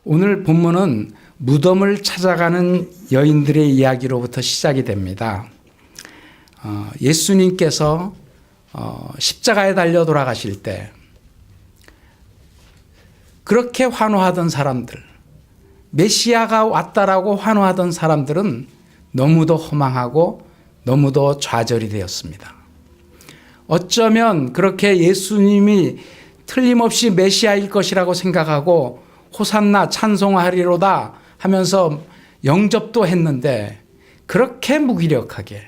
오늘 본문은 무덤을 찾아가는 여인들의 이야기로부터 시작이 됩니다. 예수님께서 십자가에 달려 돌아가실 때 그렇게 환호하던 사람들, 메시아가 왔다라고 환호하던 사람들은 너무도 허망하고 너무도 좌절이 되었습니다. 어쩌면 그렇게 예수님이 틀림없이 메시아일 것이라고 생각하고 호산나 찬송하리로다 하면서 영접도 했는데 그렇게 무기력하게,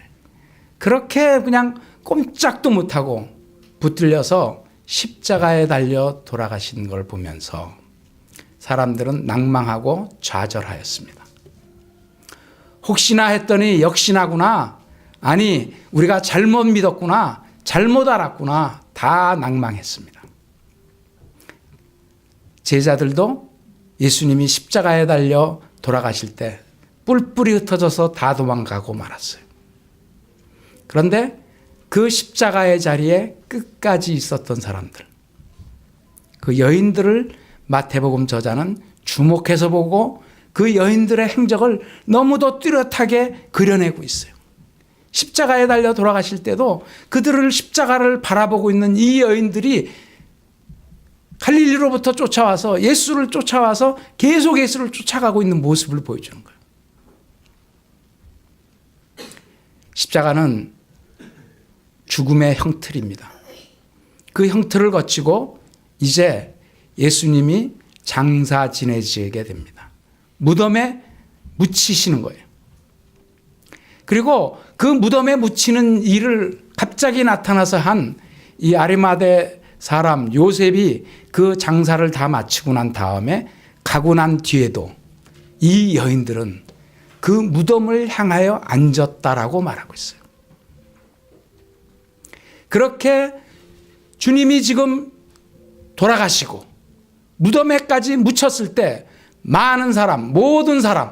그렇게 그냥 꼼짝도 못하고 붙들려서 십자가에 달려 돌아가신 걸 보면서 사람들은 낭망하고 좌절하였습니다. 혹시나 했더니 역시나구나, 아니 우리가 잘못 믿었구나, 잘못 알았구나, 다 낭망했습니다. 제자들도 예수님이 십자가에 달려 돌아가실 때 뿔뿔이 흩어져서 다 도망가고 말았어요. 그런데 그 십자가의 자리에 끝까지 있었던 사람들, 그 여인들을 마태복음 저자는 주목해서 보고 그 여인들의 행적을 너무도 뚜렷하게 그려내고 있어요. 십자가에 달려 돌아가실 때도 그들을 십자가를 바라보고 있는 이 여인들이 갈릴리로부터 쫓아와서 예수를 쫓아와서 계속 예수를 쫓아가고 있는 모습을 보여주는 거예요. 십자가는 죽음의 형틀입니다. 그 형틀을 거치고 이제 예수님이 장사 지내시게 됩니다. 무덤에 묻히시는 거예요. 그리고 그 무덤에 묻히는 일을 갑자기 나타나서 한 이 아리마대 사람 요셉이 그 장사를 다 마치고 난 다음에 가고 난 뒤에도 이 여인들은 그 무덤을 향하여 앉았다라고 말하고 있어요. 그렇게 주님이 지금 돌아가시고 무덤에까지 묻혔을 때 많은 사람, 모든 사람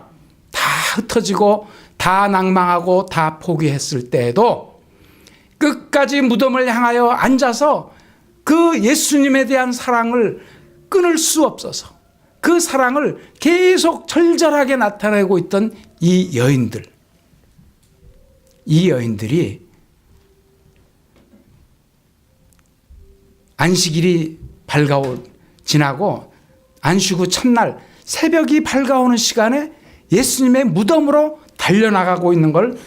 다 흩어지고 다 낭망하고 다 포기했을 때에도 끝까지 무덤을 향하여 앉아서 그 예수님에 대한 사랑을 끊을 수 없어서 그 사랑을 계속 절절하게 나타내고 있던 이 여인들, 이 여인들이 안식일이 지나고 안식 후 첫날 새벽이 밝아오는 시간에 예수님의 무덤으로 달려나가고 있는 걸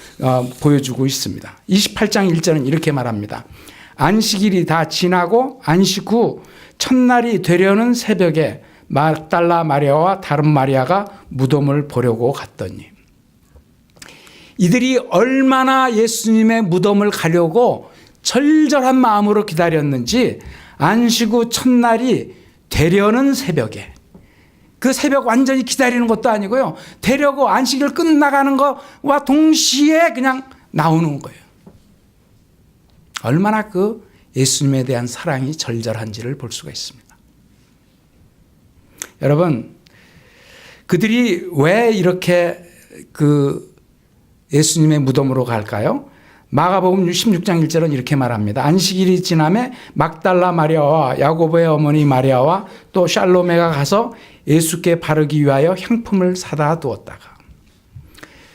보여주고 있습니다. 28장 1절은 이렇게 말합니다. 안식일이 다 지나고 안식 후 첫날이 되려는 새벽에 막달라 마리아와 다른 마리아가 무덤을 보려고 갔더니, 이들이 얼마나 예수님의 무덤을 가려고 절절한 마음으로 기다렸는지 안식 후 첫날이 되려는 새벽에, 그 새벽 완전히 기다리는 것도 아니고요, 되려고 안식일 끝나가는 것과 동시에 그냥 나오는 거예요. 얼마나 그 예수님에 대한 사랑이 절절한지를 볼 수가 있습니다. 여러분, 그들이 왜 이렇게 그 예수님의 무덤으로 갈까요? 마가복음 16장 1절은 이렇게 말합니다. 안식일이 지남에 막달라 마리아와 야고보의 어머니 마리아와 또 샬로메가 가서 예수께 바르기 위하여 향품을 사다 두었다가,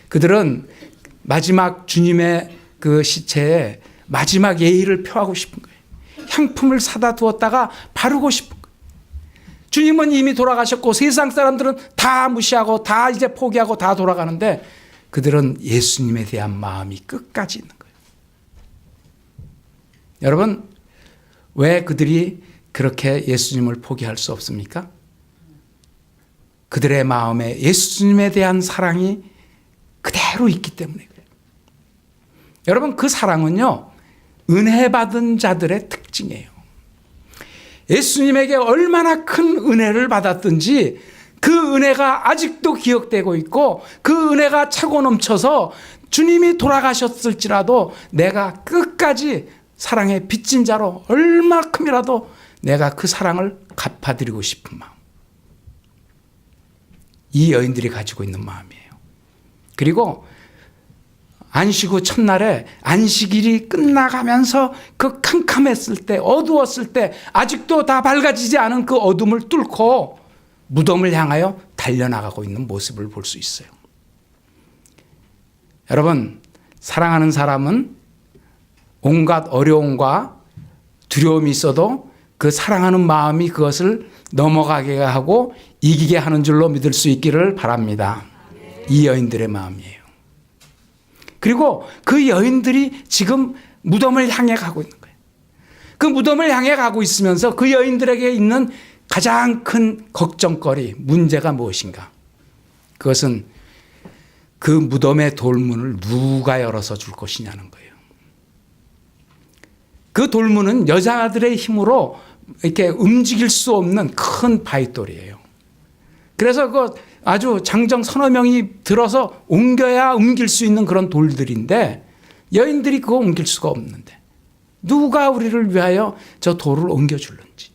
그들은 마지막 주님의 그 시체에 마지막 예의를 표하고 싶은 거예요. 향품을 사다 두었다가 바르고 싶은 거예요. 주님은 이미 돌아가셨고 세상 사람들은 다 무시하고 다 이제 포기하고 다 돌아가는데 그들은 예수님에 대한 마음이 끝까지 있는 거예요. 여러분, 왜 그들이 그렇게 예수님을 포기할 수 없습니까? 그들의 마음에 예수님에 대한 사랑이 그대로 있기 때문에 그래요. 여러분, 그 사랑은요, 은혜 받은 자들의 특징이에요. 예수님에게 얼마나 큰 은혜를 받았든지 그 은혜가 아직도 기억되고 있고 그 은혜가 차고 넘쳐서 주님이 돌아가셨을지라도 내가 끝까지 사랑에 빚진 자로 얼마큼이라도 내가 그 사랑을 갚아드리고 싶은 마음, 이 여인들이 가지고 있는 마음이에요. 그리고 안식 후 첫날에 안식일이 끝나가면서 그 캄캄했을 때, 어두웠을 때 아직도 다 밝아지지 않은 그 어둠을 뚫고 무덤을 향하여 달려나가고 있는 모습을 볼 수 있어요. 여러분, 사랑하는 사람은 온갖 어려움과 두려움이 있어도 그 사랑하는 마음이 그것을 넘어가게 하고 이기게 하는 줄로 믿을 수 있기를 바랍니다. 이 여인들의 마음이에요. 그리고 그 여인들이 지금 무덤을 향해 가고 있는 거예요. 그 무덤을 향해 가고 있으면서 그 여인들에게 있는 가장 큰 걱정거리, 문제가 무엇인가? 그것은 그 무덤의 돌문을 누가 열어서 줄 것이냐는 거예요. 그 돌문은 여자들의 힘으로 이렇게 움직일 수 없는 큰 바위돌이에요. 그래서 그 아주 장정 서너 명이 들어서 옮겨야 옮길 수 있는 그런 돌들인데 여인들이 그거 옮길 수가 없는데 누가 우리를 위하여 저 돌을 옮겨줄는지.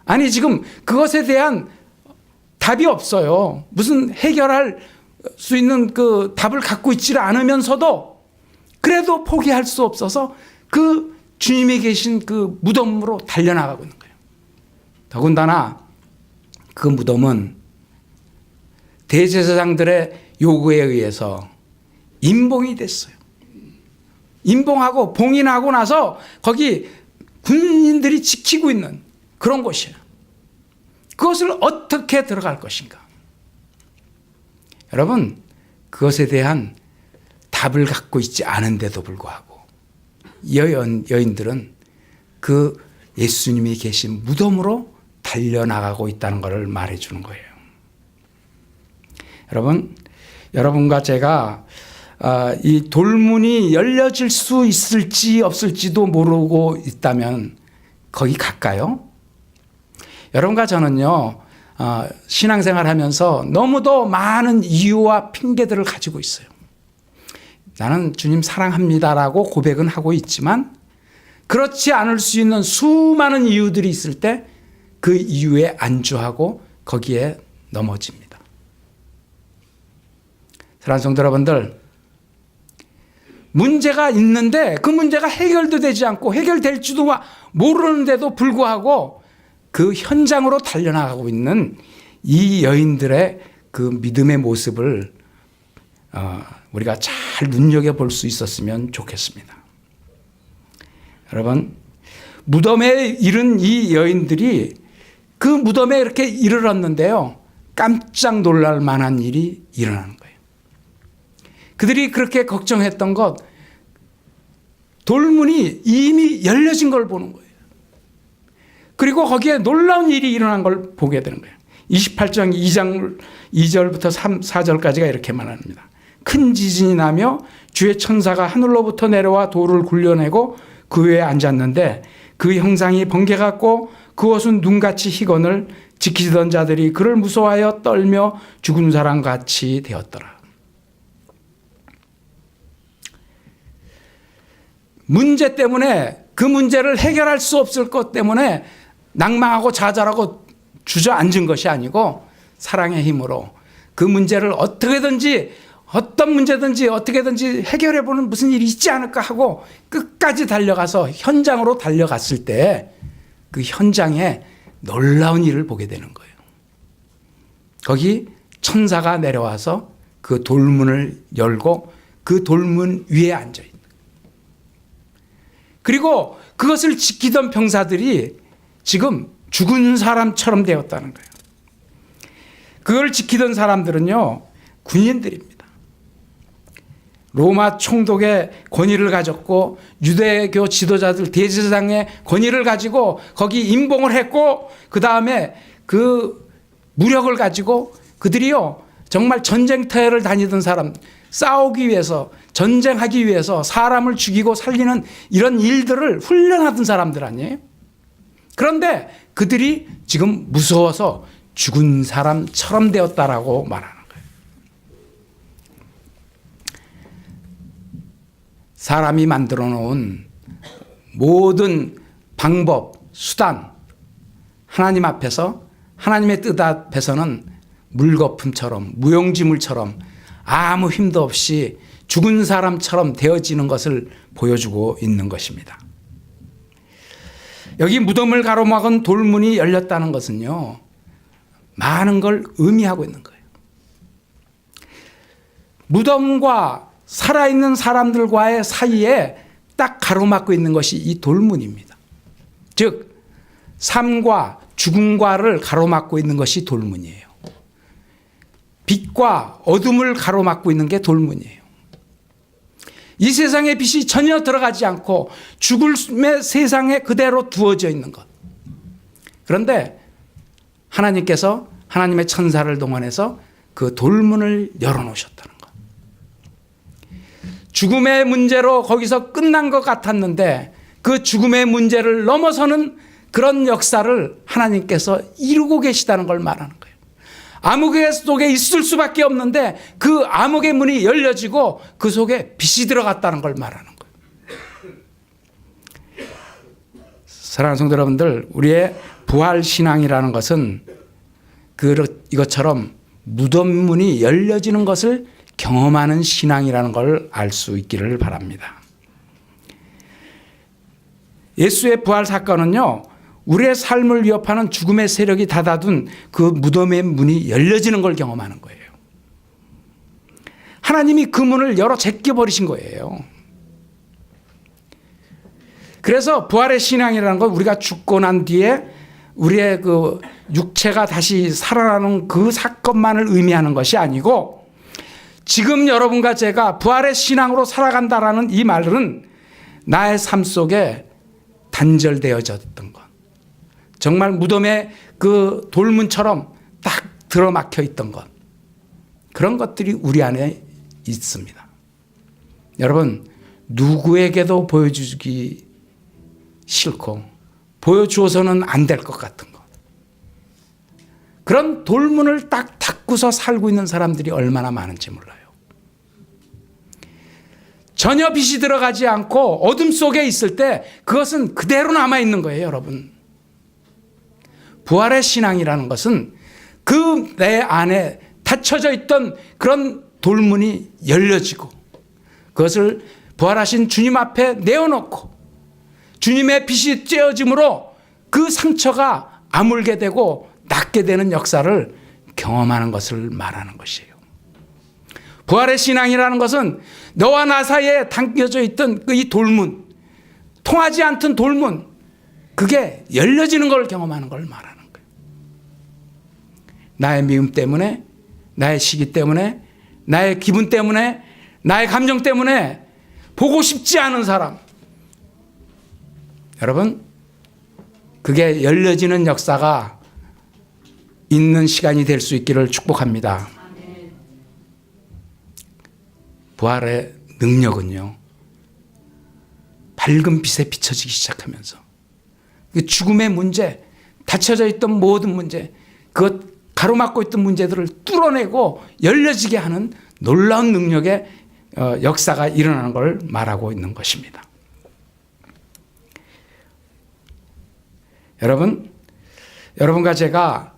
아니 지금 그것에 대한 답이 없어요. 무슨 해결할 수 있는 그 답을 갖고 있지를 않으면서도 그래도 포기할 수 없어서 그 주님이 계신 그 무덤으로 달려나가고 있는 거예요. 더군다나 그 무덤은 대제사장들의 요구에 의해서 임봉이 됐어요. 임봉하고 봉인하고 나서 거기 군인들이 지키고 있는 그런 곳이에요. 그것을 어떻게 들어갈 것인가? 여러분, 그것에 대한 답을 갖고 있지 않은데도 불구하고 여인들은 그 예수님이 계신 무덤으로 달려나가고 있다는 것을 말해주는 거예요. 여러분, 여러분과 제가 이 돌문이 열려질 수 있을지 없을지도 모르고 있다면 거기 갈까요? 여러분과 저는요, 신앙생활 하면서 너무도 많은 이유와 핑계들을 가지고 있어요. 나는 주님 사랑합니다라고 고백은 하고 있지만 그렇지 않을 수 있는 수많은 이유들이 있을 때 그 이유에 안주하고 거기에 넘어집니다. 사랑하는 성도 여러분들, 문제가 있는데 그 문제가 해결도 되지 않고 해결될지도 모르는데도 불구하고 그 현장으로 달려나가고 있는 이 여인들의 그 믿음의 모습을 우리가 잘 눈여겨볼 수 있었으면 좋겠습니다. 여러분, 무덤에 이른 이 여인들이 그 무덤에 이렇게 이르렀는데요, 깜짝 놀랄 만한 일이 일어나는 거예요. 그들이 그렇게 걱정했던 것, 돌문이 이미 열려진 걸 보는 거예요. 그리고 거기에 놀라운 일이 일어난 걸 보게 되는 거예요. 28장 2절부터 4절까지가 이렇게 말합니다. 큰 지진이 나며 주의 천사가 하늘로부터 내려와 돌을 굴려내고 그 위에 앉았는데 그 형상이 번개 같고 그 옷은 눈같이 희건을 지키던 자들이 그를 무서워하여 떨며 죽은 사람같이 되었더라. 문제 때문에 그 문제를 해결할 수 없을 것 때문에 낭망하고 좌절하고 주저앉은 것이 아니고 사랑의 힘으로 그 문제를 어떻게든지 어떤 문제든지 어떻게든지 해결해보는 무슨 일이 있지 않을까 하고 끝까지 달려가서 현장으로 달려갔을 때 그 현장에 놀라운 일을 보게 되는 거예요. 거기 천사가 내려와서 그 돌문을 열고 그 돌문 위에 앉아있다. 그리고 그것을 지키던 병사들이 지금 죽은 사람처럼 되었다는 거예요. 그걸 지키던 사람들은요, 군인들입니다. 로마 총독의 권위를 가졌고 유대교 지도자들 대제사장의 권위를 가지고 거기 임봉을 했고 그 다음에 그 무력을 가지고 그들이요 정말 전쟁터를 다니던 사람, 싸우기 위해서 전쟁하기 위해서 사람을 죽이고 살리는 이런 일들을 훈련하던 사람들 아니에요? 그런데 그들이 지금 무서워서 죽은 사람처럼 되었다라고 말하는 거예요. 사람이 만들어 놓은 모든 방법, 수단, 하나님 앞에서, 하나님의 뜻 앞에서는 물거품처럼, 무용지물처럼 아무 힘도 없이 죽은 사람처럼 되어지는 것을 보여주고 있는 것입니다. 여기 무덤을 가로막은 돌문이 열렸다는 것은요, 많은 걸 의미하고 있는 거예요. 무덤과 살아있는 사람들과의 사이에 딱 가로막고 있는 것이 이 돌문입니다. 즉 삶과 죽음과를 가로막고 있는 것이 돌문이에요. 빛과 어둠을 가로막고 있는 게 돌문이에요. 이 세상의 빛이 전혀 들어가지 않고 죽음의 세상에 그대로 두어져 있는 것. 그런데 하나님께서 하나님의 천사를 동원해서 그 돌문을 열어놓으셨다는 것. 죽음의 문제로 거기서 끝난 것 같았는데 그 죽음의 문제를 넘어서는 그런 역사를 하나님께서 이루고 계시다는 걸 말하는 거예요. 암흑의 속에 있을 수밖에 없는데 그 암흑의 문이 열려지고 그 속에 빛이 들어갔다는 걸 말하는 거예요. 사랑하는 성도 여러분들, 우리의 부활신앙이라는 것은 이것처럼 무덤 문이 열려지는 것을 경험하는 신앙이라는 걸 알 수 있기를 바랍니다. 예수의 부활 사건은요, 우리의 삶을 위협하는 죽음의 세력이 닫아둔 그 무덤의 문이 열려지는 걸 경험하는 거예요. 하나님이 그 문을 열어 제껴버리신 거예요. 그래서 부활의 신앙이라는 건 우리가 죽고 난 뒤에 우리의 그 육체가 다시 살아나는 그 사건만을 의미하는 것이 아니고 지금 여러분과 제가 부활의 신앙으로 살아간다라는 이 말은 나의 삶 속에 단절되어졌던 것. 정말 무덤의 그 돌문처럼 딱 들어막혀 있던 것. 그런 것들이 우리 안에 있습니다. 여러분, 누구에게도 보여주기 싫고 보여주어서는 안 될 것 같은 것. 그런 돌문을 딱 닫고서 살고 있는 사람들이 얼마나 많은지 몰라요. 전혀 빛이 들어가지 않고 어둠 속에 있을 때 그것은 그대로 남아있는 거예요, 여러분. 부활의 신앙이라는 것은 그 내 안에 닫혀져 있던 그런 돌문이 열려지고 그것을 부활하신 주님 앞에 내어놓고 주님의 빛이 쬐어짐으로 그 상처가 아물게 되고 낫게 되는 역사를 경험하는 것을 말하는 것이에요. 부활의 신앙이라는 것은 너와 나 사이에 담겨져 있던 이 돌문, 통하지 않던 돌문, 그게 열려지는 걸 경험하는 걸 말하는 거예요. 나의 미움 때문에, 나의 시기 때문에, 나의 기분 때문에, 나의 감정 때문에 보고 싶지 않은 사람, 여러분, 그게 열려지는 역사가 있는 시간이 될 수 있기를 축복합니다. 부활의 능력은요, 밝은 빛에 비춰지기 시작하면서 죽음의 문제, 닫혀져 있던 모든 문제, 그것 가로막고 있던 문제들을 뚫어내고 열려지게 하는 놀라운 능력의 역사가 일어나는 걸 말하고 있는 것입니다. 여러분과 제가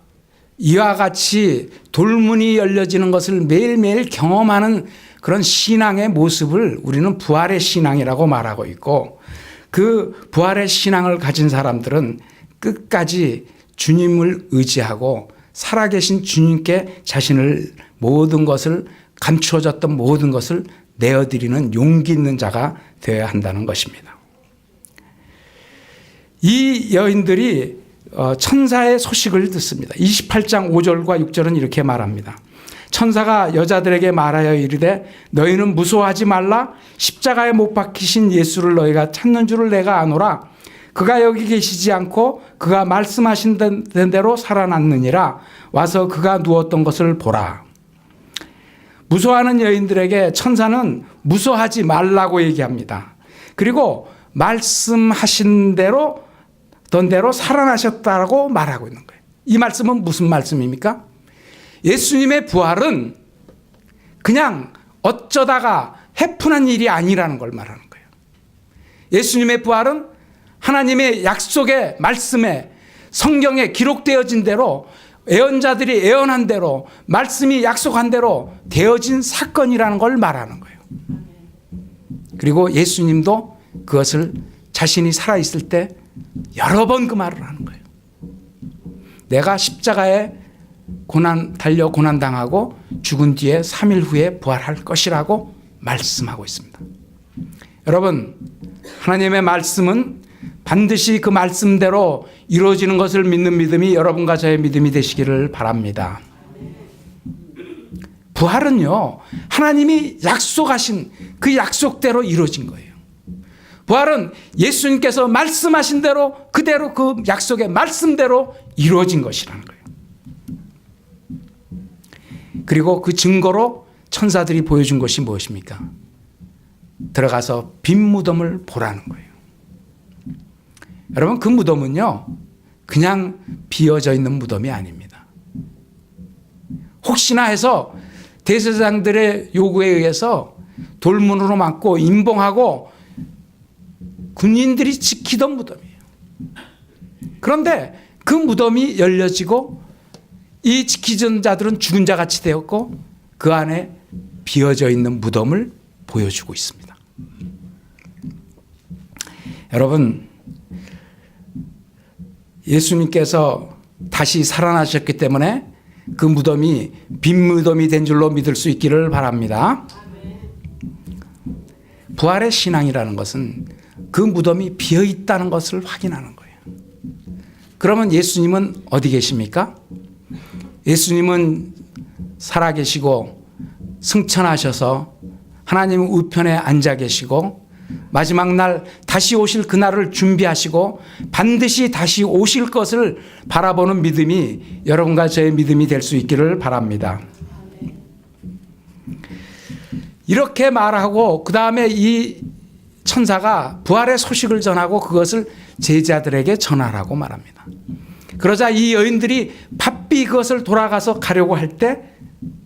이와 같이 돌문이 열려지는 것을 매일매일 경험하는 그런 신앙의 모습을 우리는 부활의 신앙이라고 말하고 있고, 그 부활의 신앙을 가진 사람들은 끝까지 주님을 의지하고 살아계신 주님께 자신을 모든 것을 감추어졌던 모든 것을 내어드리는 용기 있는 자가 되어야 한다는 것입니다. 이 여인들이 천사의 소식을 듣습니다. 28장 5절과 6절은 이렇게 말합니다. 천사가 여자들에게 말하여 이르되 너희는 무서워하지 말라. 십자가에 못 박히신 예수를 너희가 찾는 줄을 내가 아노라. 그가 여기 계시지 않고 그가 말씀하신 대로 살아났느니라. 와서 그가 누웠던 것을 보라. 무서워하는 여인들에게 천사는 무서워하지 말라고 얘기합니다. 그리고 말씀하신 대로 살아나셨다고 말하고 있는 거예요. 이 말씀은 무슨 말씀입니까? 예수님의 부활은 그냥 어쩌다가 해프한 일이 아니라는 걸 말하는 거예요. 예수님의 부활은 하나님의 약속의 말씀에 성경에 기록되어진 대로 예언자들이 예언한 대로 말씀이 약속한 대로 되어진 사건이라는 걸 말하는 거예요. 그리고 예수님도 그것을 자신이 살아있을 때 여러 번 그 말을 하는 거예요. 내가 십자가에 달려 고난당하고 죽은 뒤에 3일 후에 부활할 것이라고 말씀하고 있습니다. 여러분, 하나님의 말씀은 반드시 그 말씀대로 이루어지는 것을 믿는 믿음이 여러분과 저의 믿음이 되시기를 바랍니다. 부활은요, 하나님이 약속하신 그 약속대로 이루어진 거예요. 부활은 예수님께서 말씀하신 대로 그대로 그 약속의 말씀대로 이루어진 것이라는 거예요. 그리고 그 증거로 천사들이 보여준 것이 무엇입니까? 들어가서 빈 무덤을 보라는 거예요. 여러분, 그 무덤은요, 그냥 비어져 있는 무덤이 아닙니다. 혹시나 해서 대제사장들의 요구에 의해서 돌문으로 막고 임봉하고 군인들이 지키던 무덤이에요. 그런데 그 무덤이 열려지고 이 지키던 자들은 죽은 자 같이 되었고 그 안에 비어져 있는 무덤을 보여주고 있습니다. 여러분, 예수님께서 다시 살아나셨기 때문에 그 무덤이 빈 무덤이 된 줄로 믿을 수 있기를 바랍니다. 부활의 신앙이라는 것은 그 무덤이 비어 있다는 것을 확인하는 거예요. 그러면 예수님은 어디 계십니까? 예수님은 살아계시고 승천하셔서 하나님 우편에 앉아 계시고 마지막 날 다시 오실 그날을 준비하시고 반드시 다시 오실 것을 바라보는 믿음이 여러분과 저의 믿음이 될 수 있기를 바랍니다. 이렇게 말하고 그 다음에 이 천사가 부활의 소식을 전하고 그것을 제자들에게 전하라고 말합니다. 그러자 이 여인들이 바삐 그것을 돌아가서 가려고 할 때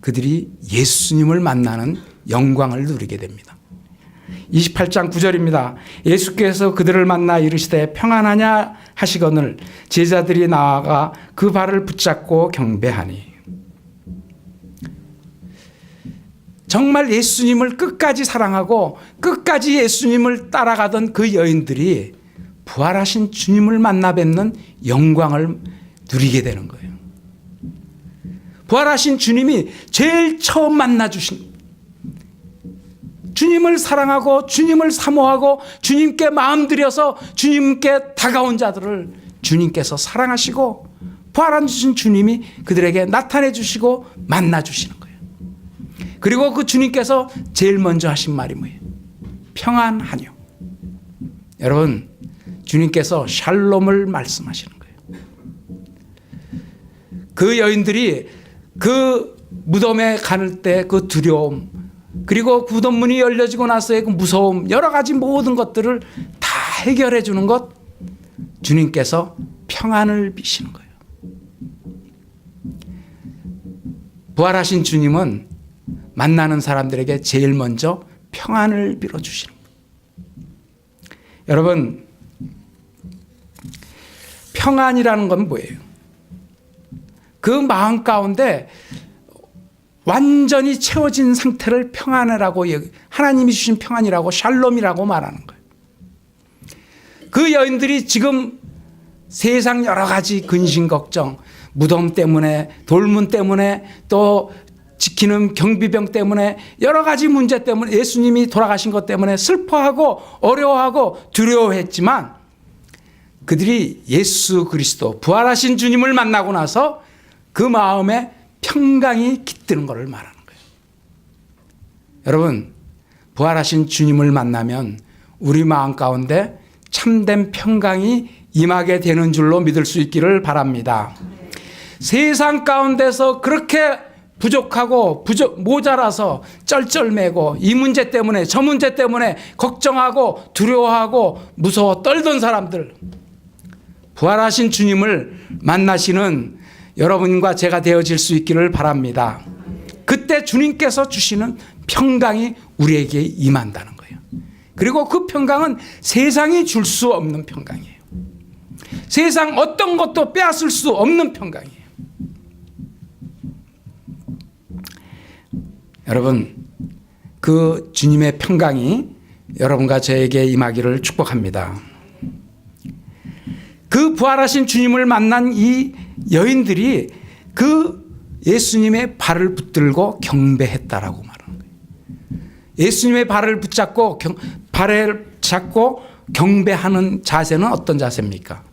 그들이 예수님을 만나는 영광을 누리게 됩니다. 28장 9절입니다. 예수께서 그들을 만나 이르시되 평안하냐 하시거늘 제자들이 나아가 그 발을 붙잡고 경배하니. 정말 예수님을 끝까지 사랑하고 끝까지 예수님을 따라가던 그 여인들이 부활하신 주님을 만나 뵙는 영광을 누리게 되는 거예요. 부활하신 주님이 제일 처음 만나 주신, 주님을 사랑하고 주님을 사모하고 주님께 마음 들여서 주님께 다가온 자들을 주님께서 사랑하시고 부활하신 주님이 그들에게 나타내 주시고 만나 주시는 거예요. 그리고 그 주님께서 제일 먼저 하신 말이 뭐예요? 평안하뇨. 여러분, 주님께서 샬롬을 말씀하시는 거예요. 그 여인들이 그 무덤에 갈 때 그 두려움, 그리고 무덤문이 열려지고 나서의 그 무서움, 여러 가지 모든 것들을 다 해결해 주는 것, 주님께서 평안을 비시는 거예요. 부활하신 주님은 만나는 사람들에게 제일 먼저 평안을 빌어주시는 거예요. 여러분, 평안이라는 건 뭐예요? 그 마음 가운데 완전히 채워진 상태를 평안이라고, 하나님이 주신 평안이라고, 샬롬이라고 말하는 거예요. 그 여인들이 지금 세상 여러 가지 근심 걱정, 무덤 때문에, 돌문 때문에, 또 지키는 경비병 때문에, 여러 가지 문제 때문에, 예수님이 돌아가신 것 때문에 슬퍼하고 어려워하고 두려워했지만 그들이 예수 그리스도 부활하신 주님을 만나고 나서 그 마음에 평강이 깃드는 것을 말하는 거예요. 여러분, 부활하신 주님을 만나면 우리 마음 가운데 참된 평강이 임하게 되는 줄로 믿을 수 있기를 바랍니다. 세상 가운데서 그렇게 부족하고 모자라서 쩔쩔매고 이 문제 때문에 저 문제 때문에 걱정하고 두려워하고 무서워 떨던 사람들, 부활하신 주님을 만나시는 여러분과 제가 되어질 수 있기를 바랍니다. 그때 주님께서 주시는 평강이 우리에게 임한다는 거예요. 그리고 그 평강은 세상이 줄 수 없는 평강이에요. 세상 어떤 것도 빼앗을 수 없는 평강이에요. 여러분, 그 주님의 평강이 여러분과 저에게 임하기를 축복합니다. 그 부활하신 주님을 만난 이 여인들이 그 예수님의 발을 붙들고 경배했다라고 말하는 거예요. 예수님의 발을 붙잡고 발을 잡고 경배하는 자세는 어떤 자세입니까?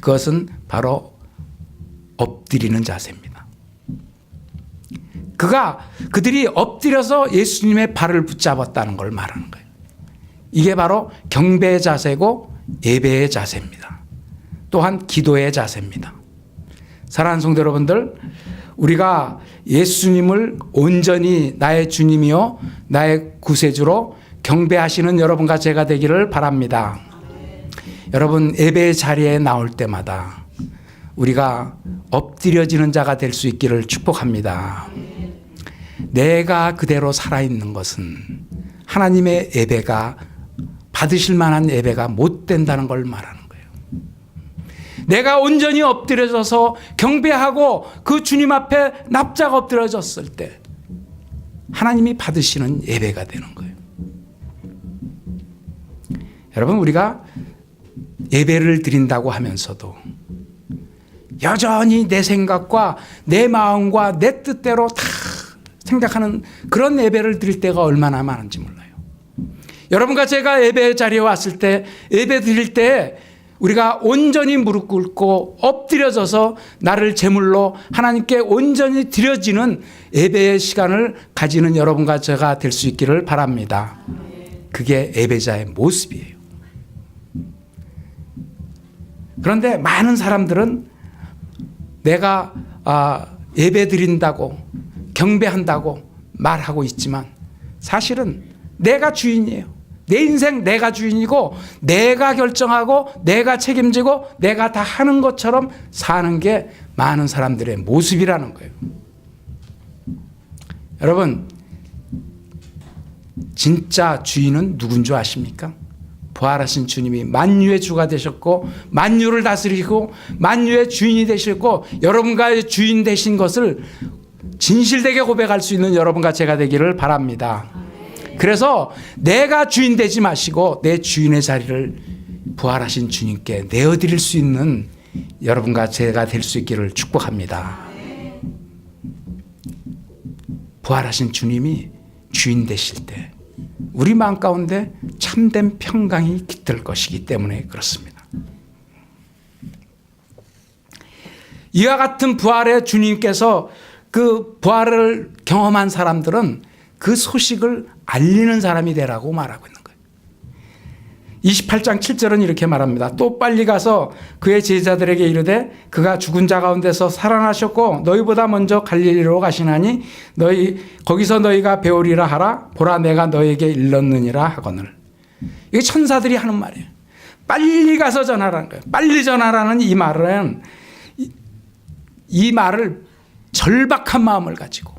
그것은 바로 엎드리는 자세입니다. 그들이 엎드려서 예수님의 발을 붙잡았다는 걸 말하는 거예요. 이게 바로 경배의 자세고 예배의 자세입니다. 또한 기도의 자세입니다. 사랑하는 성도 여러분들, 우리가 예수님을 온전히 나의 주님이요 나의 구세주로 경배하시는 여러분과 제가 되기를 바랍니다. 여러분, 예배의 자리에 나올 때마다 우리가 엎드려지는 자가 될 수 있기를 축복합니다. 내가 그대로 살아있는 것은 하나님의 예배가 받으실 만한 예배가 못 된다는 걸 말하는 거예요. 내가 온전히 엎드려져서 경배하고 그 주님 앞에 납작 엎드려졌을 때 하나님이 받으시는 예배가 되는 거예요. 여러분, 우리가 예배를 드린다고 하면서도 여전히 내 생각과 내 마음과 내 뜻대로 다 생각하는 그런 예배를 드릴 때가 얼마나 많은지 몰라요. 여러분과 제가 예배 자리에 왔을 때, 예배 드릴 때 우리가 온전히 무릎 꿇고 엎드려져서 나를 제물로 하나님께 온전히 드려지는 예배의 시간을 가지는 여러분과 제가 될 수 있기를 바랍니다. 그게 예배자의 모습이에요. 그런데 많은 사람들은 내가 예배 드린다고 경배한다고 말하고 있지만 사실은 내가 주인이에요. 내 인생 내가 주인이고 내가 결정하고 내가 책임지고 내가 다 하는 것처럼 사는 게 많은 사람들의 모습이라는 거예요. 여러분, 진짜 주인은 누군 줄 아십니까? 부활하신 주님이 만유의 주가 되셨고 만유를 다스리고 만유의 주인이 되셨고 여러분과의 주인 되신 것을 진실되게 고백할 수 있는 여러분과 제가 되기를 바랍니다. 그래서 내가 주인 되지 마시고 내 주인의 자리를 부활하신 주님께 내어드릴 수 있는 여러분과 제가 될 수 있기를 축복합니다. 부활하신 주님이 주인 되실 때 우리 마음 가운데 참된 평강이 깃들 것이기 때문에 그렇습니다. 이와 같은 부활의 주님께서 그 부활을 경험한 사람들은 그 소식을 알리는 사람이 되라고 말하고 있는 거예요. 28장 7절은 이렇게 말합니다. 또 빨리 가서 그의 제자들에게 이르되 그가 죽은 자 가운데서 살아나셨고 너희보다 먼저 갈릴리로 가시나니 거기서 너희가 배우리라 하라. 보라, 내가 너희에게 일렀느니라 하거늘. 이게 천사들이 하는 말이에요. 빨리 가서 전하라는 거예요. 빨리 전하라는 이 말은 이 말을 절박한 마음을 가지고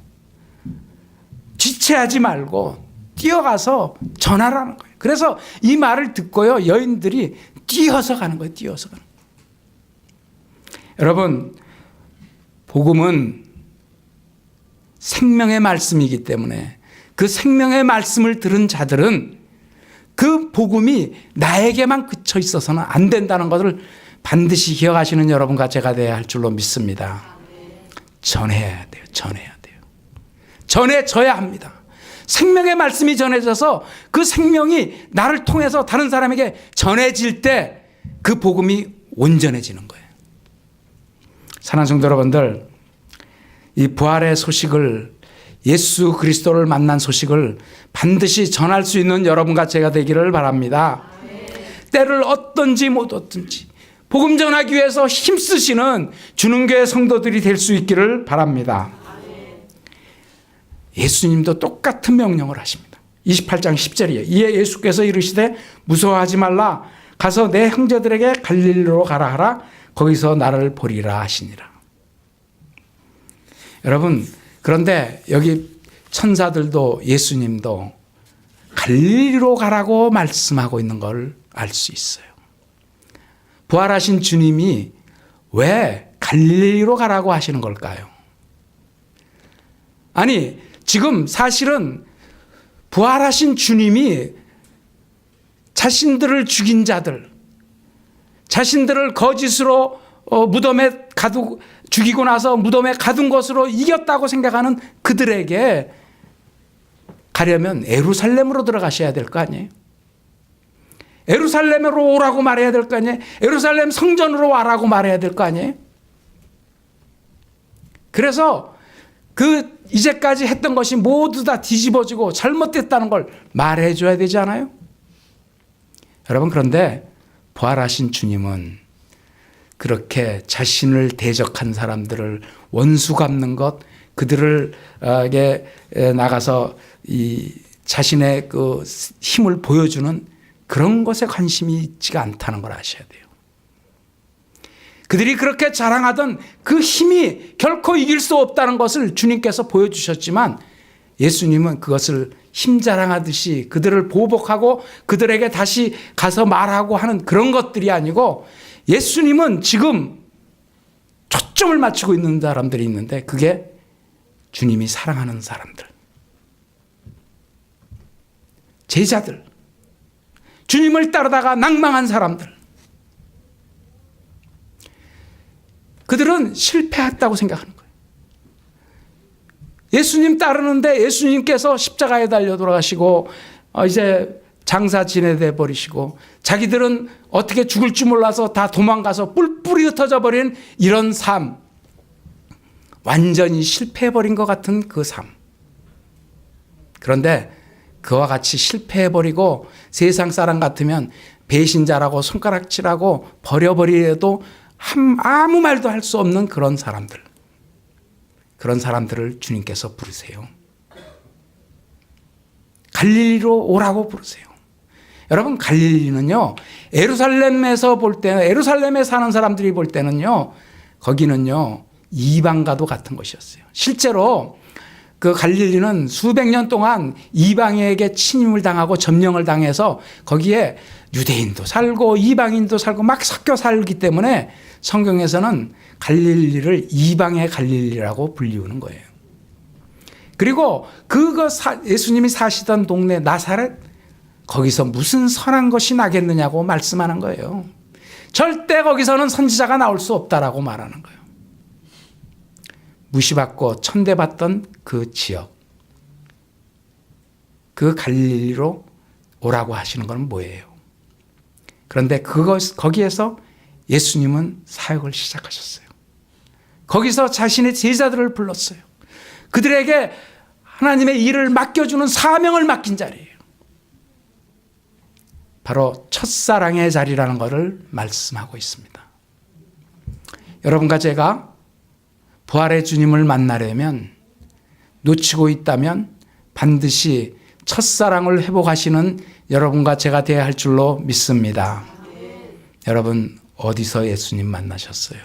지체하지 말고 뛰어가서 전하라는 거예요. 그래서 이 말을 듣고요, 여인들이 뛰어서 가는 거예요. 뛰어서 가는 거예요. 여러분, 복음은 생명의 말씀이기 때문에 그 생명의 말씀을 들은 자들은 그 복음이 나에게만 그쳐 있어서는 안 된다는 것을 반드시 기억하시는 여러분과 제가 되어야 할 줄로 믿습니다. 전해야 돼요. 전해야 돼요. 전해져야 합니다. 생명의 말씀이 전해져서 그 생명이 나를 통해서 다른 사람에게 전해질 때 그 복음이 온전해지는 거예요. 사랑하는 성도 여러분들, 이 부활의 소식을, 예수 그리스도를 만난 소식을 반드시 전할 수 있는 여러분과 제가 되기를 바랍니다. 때를 얻든지 못 얻든지 복음 전하기 위해서 힘쓰시는 주능교회 성도들이 될 수 있기를 바랍니다. 예수님도 똑같은 명령을 하십니다. 28장 10절이에요. 이에 예수께서 이르시되 무서워하지 말라. 가서 내 형제들에게 갈릴리로 가라 하라. 거기서 나를 보리라 하시니라. 여러분, 그런데 여기 천사들도 예수님도 갈릴리로 가라고 말씀하고 있는 걸 알 수 있어요. 부활하신 주님이 왜 갈릴리로 가라고 하시는 걸까요? 아니, 지금 사실은 부활하신 주님이 자신들을 죽인 자들, 자신들을 거짓으로 무덤에 죽이고 나서 무덤에 가둔 것으로 이겼다고 생각하는 그들에게 가려면 예루살렘으로 들어가셔야 될 거 아니에요. 예루살렘으로 오라고 말해야 될 거 아니에요. 예루살렘 성전으로 와라고 말해야 될 거 아니에요. 그래서 그 이제까지 했던 것이 모두 다 뒤집어지고 잘못됐다는 걸 말해줘야 되지 않아요? 여러분, 그런데 부활하신 주님은 그렇게 자신을 대적한 사람들을 원수 갚는 것, 그들에게 나가서 이 자신의 그 힘을 보여주는 그런 것에 관심이 있지가 않다는 걸 아셔야 돼요. 그들이 그렇게 자랑하던 그 힘이 결코 이길 수 없다는 것을 주님께서 보여주셨지만 예수님은 그것을 힘 자랑하듯이 그들을 보복하고 그들에게 다시 가서 말하고 하는 그런 것들이 아니고, 예수님은 지금 초점을 맞추고 있는 사람들이 있는데 그게 주님이 사랑하는 사람들, 제자들, 주님을 따르다가 낭망한 사람들, 그들은 실패했다고 생각하는 거예요. 예수님 따르는데 예수님께서 십자가에 달려 돌아가시고 이제 장사 지내돼 버리시고 자기들은 어떻게 죽을 줄 몰라서 다 도망가서 뿔뿔이 흩어져 버린 이런 삶, 완전히 실패해버린 것 같은 그 삶. 그런데 그와 같이 실패해버리고 세상 사람 같으면 배신자라고 손가락질하고 버려버리려도 아무 말도 할 수 없는 그런 사람들, 그런 사람들을 주님께서 부르세요. 갈릴리로 오라고 부르세요. 여러분, 갈릴리는요, 예루살렘에서 볼 때는, 예루살렘에 사는 사람들이 볼 때는요, 거기는요 이방과도 같은 것이었어요. 실제로 그 갈릴리는 수백 년 동안 이방에게 침입을 당하고 점령을 당해서 거기에 유대인도 살고 이방인도 살고 막 섞여 살기 때문에 성경에서는 갈릴리를 이방의 갈릴리라고 불리우는 거예요. 그리고 예수님이 사시던 동네 나사렛, 거기서 무슨 선한 것이 나겠느냐고 말씀하는 거예요. 절대 거기서는 선지자가 나올 수 없다라고 말하는 거예요. 무시받고 천대받던 그 지역, 그 갈릴리로 오라고 하시는 건 뭐예요? 그런데 거기에서 예수님은 사역을 시작하셨어요. 거기서 자신의 제자들을 불렀어요. 그들에게 하나님의 일을 맡겨주는 사명을 맡긴 자리예요. 바로 첫사랑의 자리라는 것을 말씀하고 있습니다. 여러분과 제가 부활의 주님을 만나려면, 놓치고 있다면 반드시 첫사랑을 회복하시는 여러분과 제가 되어야 할 줄로 믿습니다. 여러분, 어디서 예수님 만나셨어요?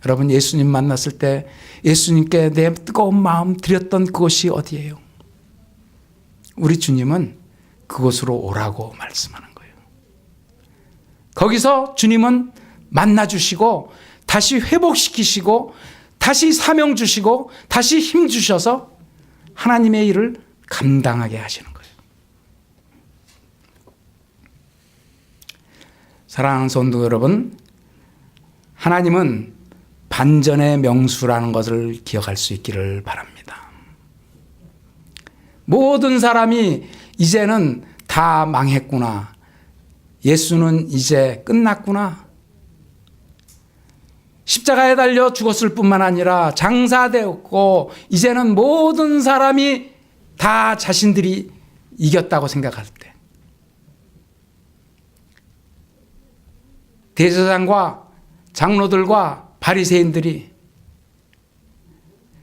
여러분, 예수님 만났을 때 예수님께 내 뜨거운 마음 드렸던 그곳이 어디예요? 우리 주님은 그곳으로 오라고 말씀하는 거예요. 거기서 주님은 만나주시고 다시 회복시키시고 다시 사명 주시고 다시 힘 주셔서 하나님의 일을 감당하게 하시는 거예요. 사랑하는 성도 여러분, 하나님은 반전의 명수라는 것을 기억할 수 있기를 바랍니다. 모든 사람이 이제는 다 망했구나, 예수는 이제 끝났구나, 십자가에 달려 죽었을 뿐만 아니라 장사되었고 이제는 모든 사람이 다 자신들이 이겼다고 생각할 때, 대제사장과 장로들과 바리새인들이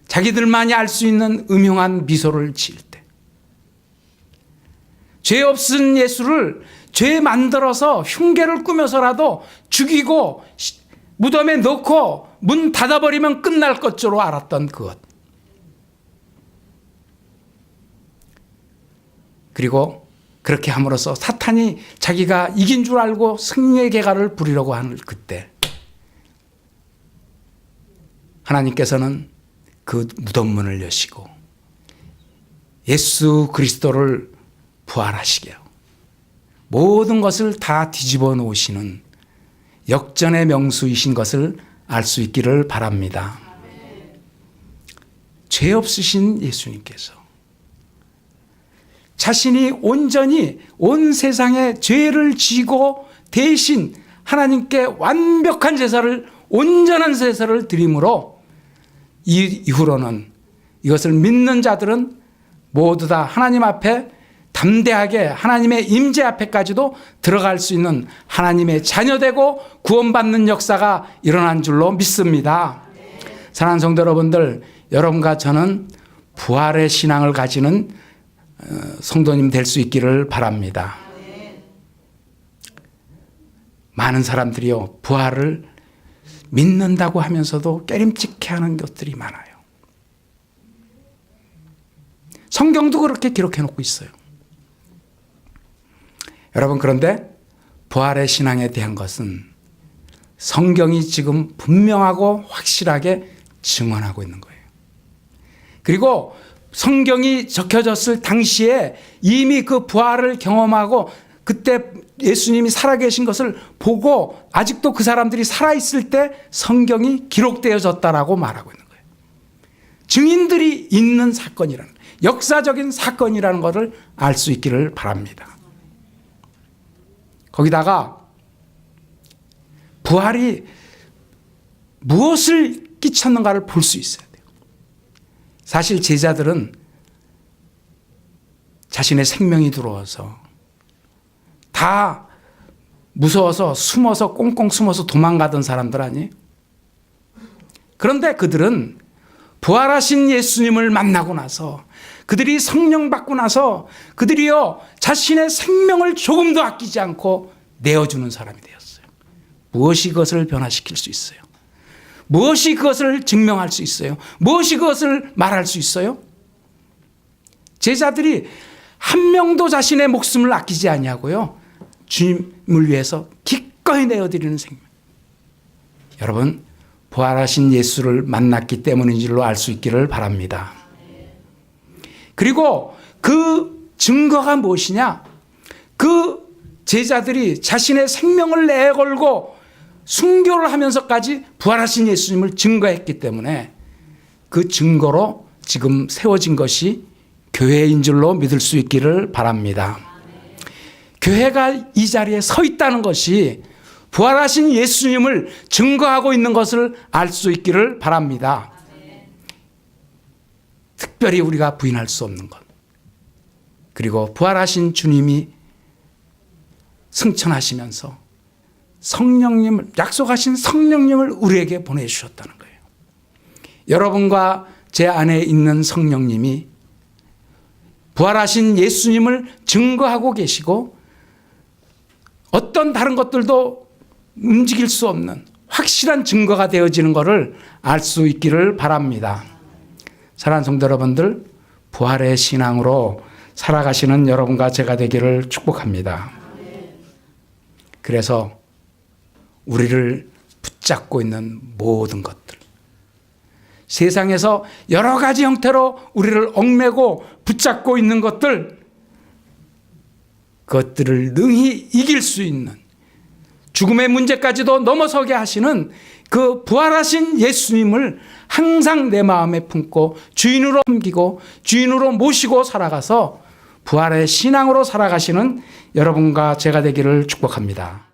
자기들만이 알 수 있는 음흉한 미소를 지을 때, 죄 없은 예수를 죄 만들어서 흉계를 꾸며서라도 죽이고 무덤에 넣고 문 닫아버리면 끝날 것으로 알았던 그것, 그리고 그렇게 함으로써 사탄이 자기가 이긴 줄 알고 승리의 계가를 부리려고 하는 그때, 하나님께서는 그 무덤문을 여시고 예수 그리스도를 부활하시게 하고 모든 것을 다 뒤집어 놓으시는 역전의 명수이신 것을 알 수 있기를 바랍니다. 죄 없으신 예수님께서 자신이 온전히 온 세상의 죄를 지고 대신 하나님께 완벽한 제사를, 온전한 제사를 드림으로 이후로는 이것을 믿는 자들은 모두 다 하나님 앞에 담대하게 하나님의 임재 앞에까지도 들어갈 수 있는 하나님의 자녀되고 구원받는 역사가 일어난 줄로 믿습니다. 사랑하는 성도 여러분들, 여러분과 저는 부활의 신앙을 가지는 성도님 될 수 있기를 바랍니다. 많은 사람들이요, 부활을 믿는다고 하면서도 깨림칙해하는 것들이 많아요. 성경도 그렇게 기록해 놓고 있어요. 여러분, 그런데 부활의 신앙에 대한 것은 성경이 지금 분명하고 확실하게 증언하고 있는 거예요. 그리고 성경이 적혀졌을 당시에 이미 그 부활을 경험하고 그때 예수님이 살아계신 것을 보고 아직도 그 사람들이 살아있을 때 성경이 기록되어졌다라고 말하고 있는 거예요. 증인들이 있는 사건이라는, 역사적인 사건이라는 것을 알 수 있기를 바랍니다. 거기다가 부활이 무엇을 끼쳤는가를 볼 수 있어야 돼요. 사실 제자들은 자신의 생명이 들어와서 다 무서워서 숨어서 꽁꽁 숨어서 도망가던 사람들 아니에요? 그런데 그들은 부활하신 예수님을 만나고 나서, 그들이 성령 받고 나서 그들이요 자신의 생명을 조금도 아끼지 않고 내어주는 사람이 되었어요. 무엇이 그것을 변화시킬 수 있어요? 무엇이 그것을 증명할 수 있어요? 무엇이 그것을 말할 수 있어요? 제자들이 한 명도 자신의 목숨을 아끼지 아니하고요, 주님을 위해서 기꺼이 내어드리는 생명. 여러분, 부활하신 예수를 만났기 때문인 줄로 알 수 있기를 바랍니다. 그리고 그 증거가 무엇이냐? 그 제자들이 자신의 생명을 내걸고 순교를 하면서까지 부활하신 예수님을 증거했기 때문에 그 증거로 지금 세워진 것이 교회인 줄로 믿을 수 있기를 바랍니다. 교회가 이 자리에 서 있다는 것이 부활하신 예수님을 증거하고 있는 것을 알 수 있기를 바랍니다. 특별히 우리가 부인할 수 없는 것, 그리고 부활하신 주님이 승천하시면서 성령님을, 약속하신 성령님을 우리에게 보내주셨다는 거예요. 여러분과 제 안에 있는 성령님이 부활하신 예수님을 증거하고 계시고 어떤 다른 것들도 움직일 수 없는 확실한 증거가 되어지는 것을 알 수 있기를 바랍니다. 사랑하는 성도 여러분들, 부활의 신앙으로 살아가시는 여러분과 제가 되기를 축복합니다. 그래서 우리를 붙잡고 있는 모든 것들, 세상에서 여러 가지 형태로 우리를 얽매고 붙잡고 있는 것들, 그것들을 능히 이길 수 있는, 죽음의 문제까지도 넘어서게 하시는 그 부활하신 예수님을 항상 내 마음에 품고 주인으로 섬기고 주인으로 모시고 살아가서 부활의 신앙으로 살아가시는 여러분과 제가 되기를 축복합니다.